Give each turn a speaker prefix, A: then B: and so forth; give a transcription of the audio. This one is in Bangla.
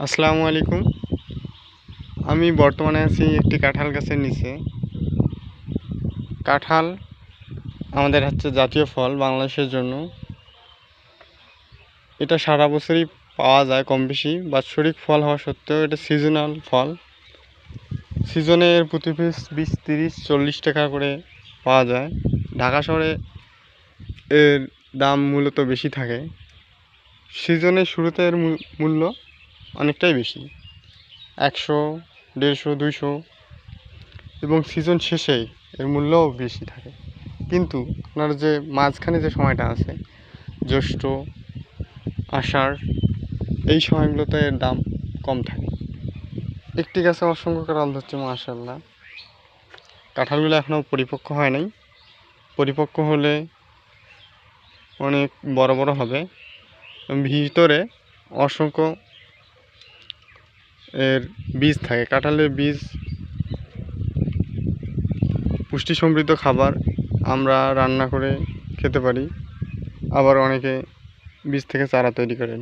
A: আসসালামু আলাইকুম। আমি বর্তমানে আছি একটি কাঁঠাল গাছের নিচে। কাঁঠাল আমাদের হচ্ছে জাতীয় ফল বাংলাদেশের জন্য। এটা সারা বছরই পাওয়া যায় কম বেশি। বাৎসরিক ফল হওয়া সত্ত্বেও এটা সিজনাল ফল। সিজনে এর প্রতি পিস 20, 30, 40 টাকা করে পাওয়া যায়। ঢাকা শহরে এর দাম মূলত বেশি থাকে। সিজনের শুরুতে এর মূল্য অনেকটাই বেশি, 100, 150, 200, এবং সিজন শেষেই এর মূল্যও বেশি থাকে। কিন্তু আপনার যে মাঝখানে যে সময়টা আছে, জ্যৈষ্ঠ, আষাঢ়, এই সময়গুলোতে এর দাম কম থাকে। একটি গাছে অসংখ্য কাঁঠাল ধরছে মাশাআল্লাহ। কাঁঠালগুলো এখনও পরিপক্ক হয় নাই। পরিপক্ক হলে অনেক বড় বড় হবে। ভিতরে অসংখ্য এর বীজ থাকে। কাঁঠালের বীজ পুষ্টি সমৃদ্ধ খাবার, আমরা রান্না করে খেতে পারি। আবার অনেকে বীজ থেকে চারা তৈরি করেন।